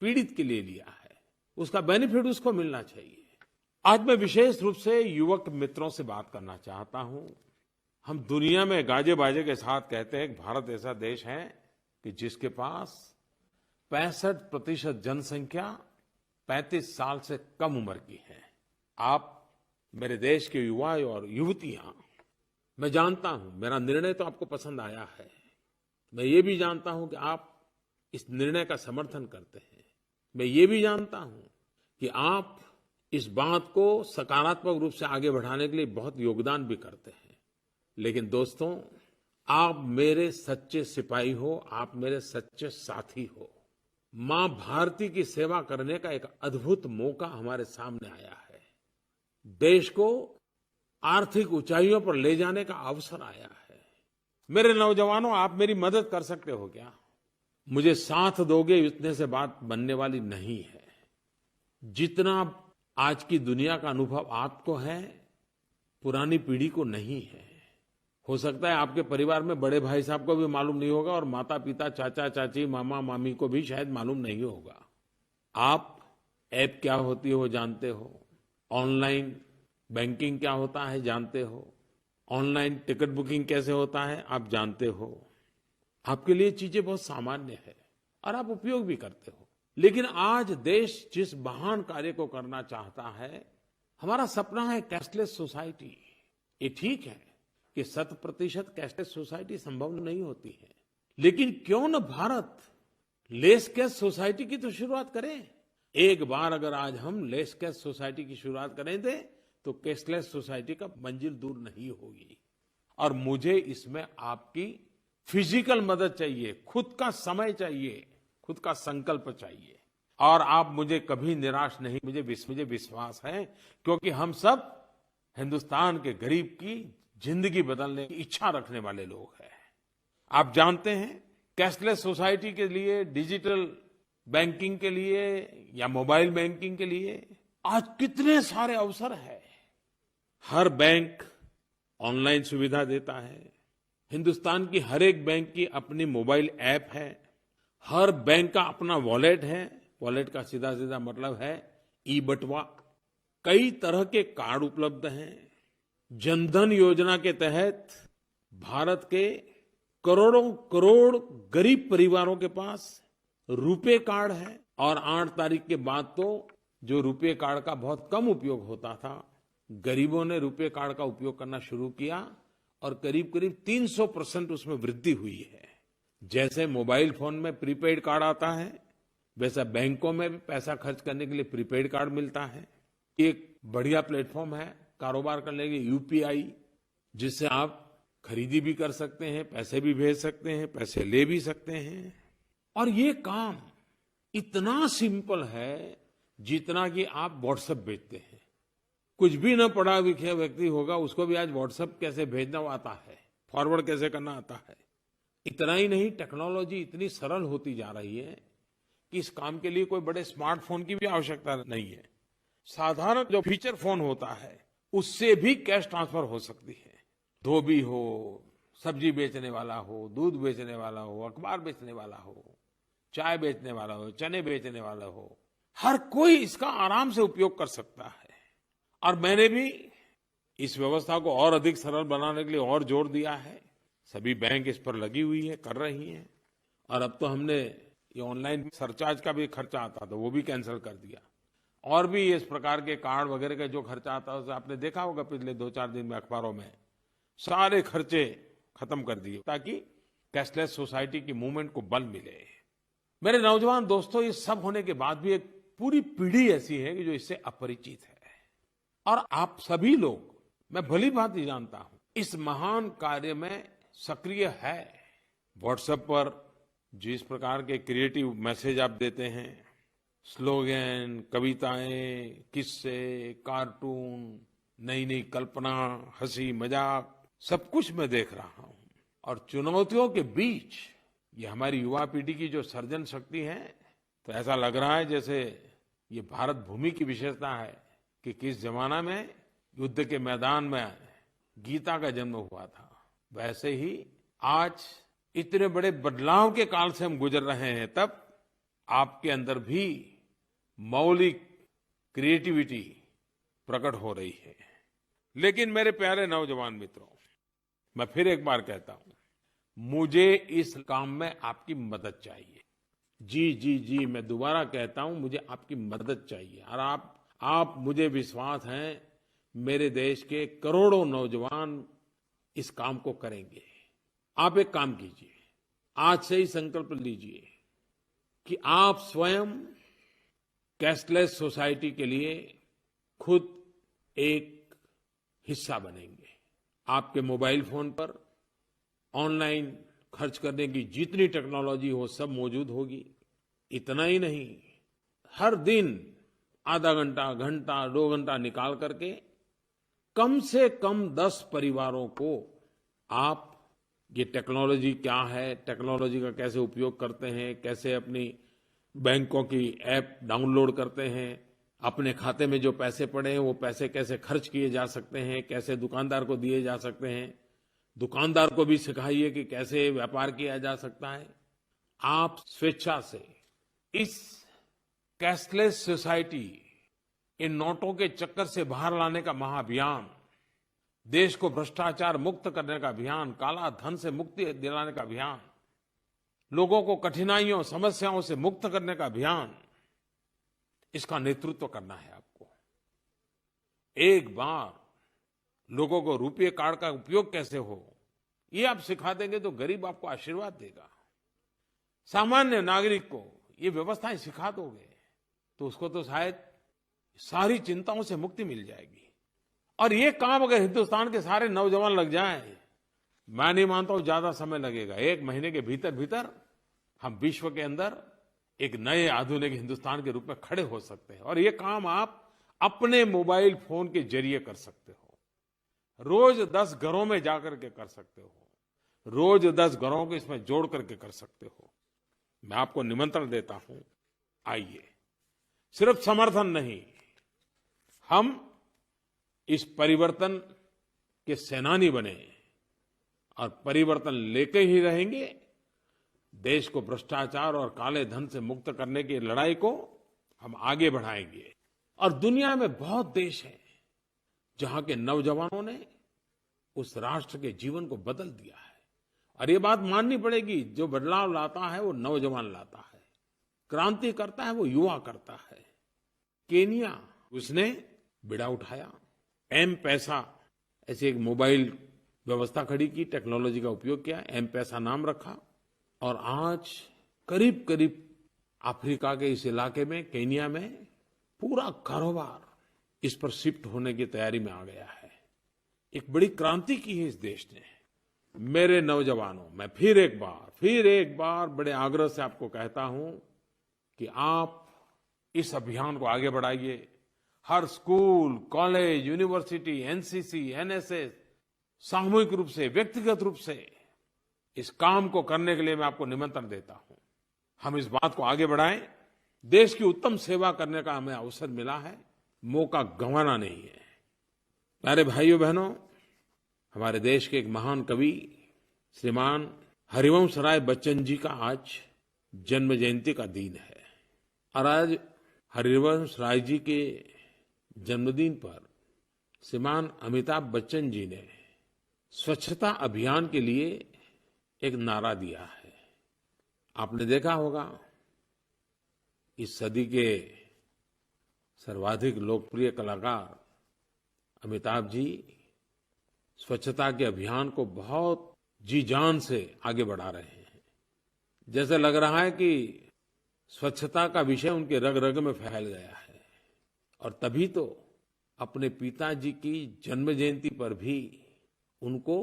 पीड़ित के लिए लिया है, उसका बेनिफिट उसको मिलना चाहिए। आज मैं विशेष रूप से युवक मित्रों से बात करना चाहता हूं। हम दुनिया में गाजे बाजे के साथ कहते हैं कि भारत ऐसा देश है कि जिसके पास 65% जनसंख्या 35 साल से कम उम्र की है। आप मेरे देश के युवा और युवतियां, मैं जानता हूं मेरा निर्णय तो आपको पसंद आया है। मैं ये भी जानता हूं कि आप इस निर्णय का समर्थन करते हैं। मैं ये भी जानता हूं कि आप इस बात को सकारात्मक रूप से आगे बढ़ाने के लिए बहुत योगदान भी करते हैं। लेकिन दोस्तों, आप मेरे सच्चे सिपाही हो, आप मेरे सच्चे साथी हो। मां भारती की सेवा करने का एक अद्भुत मौका हमारे सामने आया है। देश को आर्थिक ऊंचाइयों पर ले जाने का अवसर आया है। मेरे नौजवानों, आप मेरी मदद कर सकते हो क्या? मुझे साथ दोगे इतने से बात बनने वाली नहीं है। जितना आज की दुनिया का अनुभव आपको है, पुरानी पीढ़ी को नहीं है। हो सकता है आपके परिवार में बड़े भाई साहब को भी मालूम नहीं होगा और माता पिता, चाचा चाची, मामा मामी को भी शायद मालूम नहीं होगा। आप ऐप क्या होती है वो जानते हो, ऑनलाइन बैंकिंग क्या होता है जानते हो, ऑनलाइन टिकट बुकिंग कैसे होता है आप जानते हो। आपके लिए चीजें बहुत सामान्य है और आप उपयोग भी करते हो। लेकिन आज देश जिस महान कार्य को करना चाहता है, हमारा सपना है कैशलेस सोसाइटी। ये ठीक है कि 100% कैशलेस सोसाइटी संभव नहीं होती है, लेकिन क्यों न भारत लेस कैश सोसाइटी की तो शुरुआत करें। एक बार अगर आज हम लेस कैश सोसाइटी की शुरुआत करें थे तो कैशलेस सोसाइटी का मंजिल दूर नहीं होगी। और मुझे इसमें आपकी फिजिकल मदद चाहिए, खुद का समय चाहिए, खुद का संकल्प चाहिए। और आप मुझे कभी निराश नहीं, मुझे विश्वास है, क्योंकि हम सब हिंदुस्तान के गरीब की जिंदगी बदलने की इच्छा रखने वाले लोग हैं। आप जानते हैं, कैशलेस सोसाइटी के लिए, डिजिटल बैंकिंग के लिए या मोबाइल बैंकिंग के लिए आज कितने सारे अवसर हैं। हर बैंक ऑनलाइन सुविधा देता है। हिंदुस्तान की हर एक बैंक की अपनी मोबाइल ऐप है। हर बैंक का अपना वॉलेट है। वॉलेट का सीधा सीधा मतलब है ई बटुआ। कई तरह के कार्ड उपलब्ध हैं। जनधन योजना के तहत भारत के करोड़ों करोड़ गरीब परिवारों के पास रुपे कार्ड है। और 8 तारीख के बाद तो जो रुपे कार्ड का बहुत कम उपयोग होता था, गरीबों ने रुपे कार्ड का उपयोग करना शुरू किया और करीब करीब 300% उसमें वृद्धि हुई है। जैसे मोबाइल फोन में प्रीपेड कार्ड आता है, वैसा बैंकों में भी पैसा खर्च करने के लिए प्रीपेड कार्ड मिलता है। एक बढ़िया प्लेटफॉर्म है कारोबार करने के लिए यूपीआई, जिससे आप खरीदी भी कर सकते हैं, पैसे भी भेज सकते हैं, पैसे ले भी सकते हैं। और ये काम इतना सिंपल है जितना कि आप व्हाट्सएप भेजते हैं। कुछ भी न पढ़ा लिखा व्यक्ति होगा, उसको भी आज व्हाट्सएप कैसे भेजना आता है, फॉरवर्ड कैसे करना आता है। इतना ही नहीं, टेक्नोलॉजी इतनी सरल होती जा रही है कि इस काम के लिए कोई बड़े स्मार्टफोन की भी आवश्यकता नहीं है। साधारण जो फीचर फोन होता है उससे भी कैश ट्रांसफर हो सकती है। धोबी हो, सब्जी बेचने वाला हो, दूध बेचने वाला हो, अखबार बेचने वाला हो, चाय बेचने वाला हो, चने बेचने वाला हो, हर कोई इसका आराम से उपयोग कर सकता है। और मैंने भी इस व्यवस्था को और अधिक सरल बनाने के लिए और जोर दिया है। सभी बैंक इस पर लगी हुई है, कर रही हैं। और अब तो हमने ये ऑनलाइन सरचार्ज का भी खर्चा आता था, वो भी कैंसिल कर दिया। और भी इस प्रकार के कार्ड वगैरह का जो खर्चा आता है, आपने देखा होगा पिछले 2-4 दिन में अखबारों में, सारे खर्चे खत्म कर दिए ताकि कैशलेस सोसाइटी की मूवमेंट को बल मिले। मेरे नौजवान दोस्तों, ये सब होने के बाद भी एक पूरी पीढ़ी ऐसी है कि जो इससे अपरिचित है। और आप सभी लोग, मैं भली भांति जानता हूं, इस महान कार्य में सक्रिय है। व्हाट्सएप पर जिस प्रकार के क्रिएटिव मैसेज आप देते हैं, स्लोगन, कविताएं, किस्से, कार्टून, नई नई कल्पना, हंसी मजाक, सब कुछ मैं देख रहा हूं। और चुनौतियों के बीच ये हमारी युवा पीढ़ी की जो सर्जन शक्ति है, तो ऐसा लग रहा है जैसे ये भारत भूमि की विशेषता है कि किस जमाना में युद्ध के मैदान में गीता का जन्म हुआ था, वैसे ही आज इतने बड़े बदलाव के काल से हम गुजर रहे हैं। तब आपके अंदर भी मौलिक क्रिएटिविटी प्रकट हो रही है। लेकिन मेरे प्यारे नौजवान मित्रों, मैं फिर एक बार कहता हूं, मुझे इस काम में आपकी मदद चाहिए। जी जी जी, मैं दोबारा कहता हूं, मुझे आपकी मदद चाहिए। और आप मुझे विश्वास है, मेरे देश के करोड़ों नौजवान इस काम को करेंगे। आप एक काम कीजिए, आज से ही संकल्प लीजिए कि आप स्वयं कैशलेस सोसाइटी के लिए खुद एक हिस्सा बनेंगे। आपके मोबाइल फोन पर ऑनलाइन खर्च करने की जितनी टेक्नोलॉजी हो सब मौजूद होगी। इतना ही नहीं, हर दिन आधा घंटा, घंटा, 2 घंटा निकाल करके कम से कम 10 परिवारों को आप ये टेक्नोलॉजी क्या है, टेक्नोलॉजी का कैसे उपयोग करते हैं, कैसे अपनी बैंकों की ऐप डाउनलोड करते हैं, अपने खाते में जो पैसे पड़े हैं वो पैसे कैसे खर्च किए जा सकते हैं, कैसे दुकानदार को दिए जा सकते हैं, दुकानदार को भी सिखाइए कि कैसे व्यापार किया जा सकता है। आप स्वेच्छा से इस कैशलेस सोसाइटी, इन नोटों के चक्कर से बाहर लाने का महाअभियान, देश को भ्रष्टाचार मुक्त करने का अभियान, काला धन से मुक्ति दिलाने का अभियान, लोगों को कठिनाइयों, समस्याओं से मुक्त करने का अभियान, इसका नेतृत्व करना है आपको। एक बार लोगों को रुपये कार्ड का उपयोग कैसे हो, ये आप सिखा देंगे तो गरीब आपको आशीर्वाद देगा। सामान्य नागरिक को ये व्यवस्थाएं सिखा दोगे तो उसको तो शायद सारी चिंताओं से मुक्ति मिल जाएगी। और ये काम अगर हिंदुस्तान के सारे नौजवान लग जाएं, मैं नहीं मानता हूं ज्यादा समय लगेगा। 1 महीने के भीतर भीतर हम विश्व के अंदर एक नए आधुनिक हिंदुस्तान के रूप में खड़े हो सकते हैं। और ये काम आप अपने मोबाइल फोन के जरिए कर सकते हो। रोज 10 घरों में जाकर के कर सकते हो, रोज 10 घरों को इसमें जोड़ करके कर सकते हो। मैं आपको निमंत्रण देता हूं, आइए। सिर्फ समर्थन नहीं, हम इस परिवर्तन के सेनानी बने और परिवर्तन लेके ही रहेंगे। देश को भ्रष्टाचार और काले धन से मुक्त करने की लड़ाई को हम आगे बढ़ाएंगे। और दुनिया में बहुत देश हैं जहां के नौजवानों ने उस राष्ट्र के जीवन को बदल दिया है। और ये बात माननी पड़ेगी, जो बदलाव लाता है वो नौजवान लाता है, क्रांति करता है वो युवा करता है। केनिया, उसने बिड़ा उठाया, एम पैसा ऐसी एक मोबाइल व्यवस्था खड़ी की, टेक्नोलॉजी का उपयोग किया, एम पैसा नाम रखा। और आज करीब करीब अफ्रीका के इस इलाके में, केनिया में पूरा कारोबार इस पर शिफ्ट होने की तैयारी में आ गया है। एक बड़ी क्रांति की है इस देश ने। मेरे नौजवानों, मैं फिर एक बार बड़े आग्रह से आपको कहता हूं कि आप इस अभियान को आगे बढ़ाइए। हर school, college, university, NCC, NSS सामूहिक रूप से, व्यक्तिगत रूप से इस काम को करने के लिए मैं आपको निमंत्रण देता हूं। हम इस बात को आगे बढ़ाएं। देश की उत्तम सेवा करने का हमें अवसर मिला है, मौका गंवाना नहीं है। प्यारे भाइयों बहनों, हमारे देश के एक महान कवि श्रीमान हरिवंश राय बच्चन जी का आज जन्म जयंती का दिन है। और आज हरिवंश राय जी के जन्मदिन पर श्रीमान अमिताभ बच्चन जी ने स्वच्छता अभियान के लिए एक नारा दिया है। आपने देखा होगा, इस सदी के सर्वाधिक लोकप्रिय कलाकार अमिताभ जी स्वच्छता के अभियान को बहुत जी जान से आगे बढ़ा रहे हैं। जैसे लग रहा है कि स्वच्छता का विषय उनके रग रग में फैल गया है। और तभी तो अपने पिताजी की जन्म जयंती पर भी उनको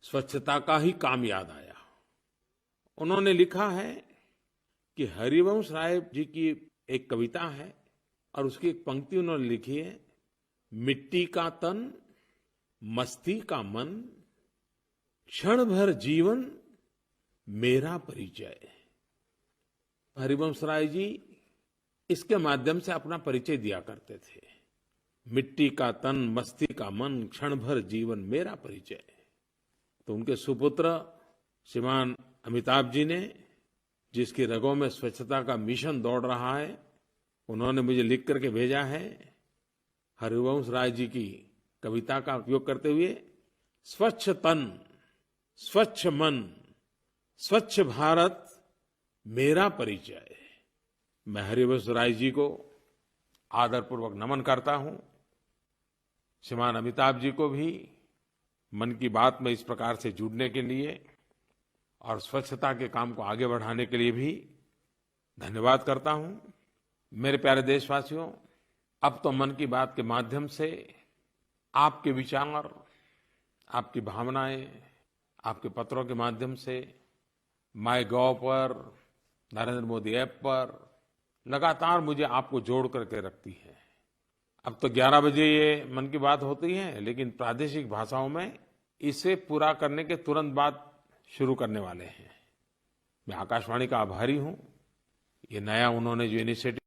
स्वच्छता का ही काम याद आया। उन्होंने लिखा है कि हरिवंश राय जी की एक कविता है और उसकी एक पंक्ति उन्होंने लिखी है, मिट्टी का तन, मस्ती का मन, क्षण भर जीवन मेरा परिचय। हरिवंश राय जी इसके माध्यम से अपना परिचय दिया करते थे। मिट्टी का तन, मस्ती का मन, क्षण भर जीवन मेरा परिचय। तो उनके सुपुत्र श्रीमान अमिताभ जी ने जिसकी रगों में स्वच्छता का मिशन दौड़ रहा है, उन्होंने मुझे लिख करके भेजा है, हरिवंश राय जी की कविता का उपयोग करते हुए, स्वच्छ तन, स्वच्छ मन, स्वच्छ भारत मेरा परिचय। मैं हरिवंश राय जी को आदरपूर्वक नमन करता हूं। श्रीमान अमिताभ जी को भी मन की बात में इस प्रकार से जुड़ने के लिए और स्वच्छता के काम को आगे बढ़ाने के लिए भी धन्यवाद करता हूं। मेरे प्यारे देशवासियों, अब तो मन की बात के माध्यम से आपके विचार, आपकी भावनाएं, आपके पत्रों के माध्यम से माइगोव पर, नरेंद्र मोदी ऐप पर लगातार मुझे आपको जोड़ करके रखती है। अब तो 11 बजे ये मन की बात होती है, लेकिन प्रादेशिक भाषाओं में इसे पूरा करने के तुरंत बाद शुरू करने वाले हैं। मैं आकाशवाणी का आभारी हूं। ये नया उन्होंने जो इनिशिएटिव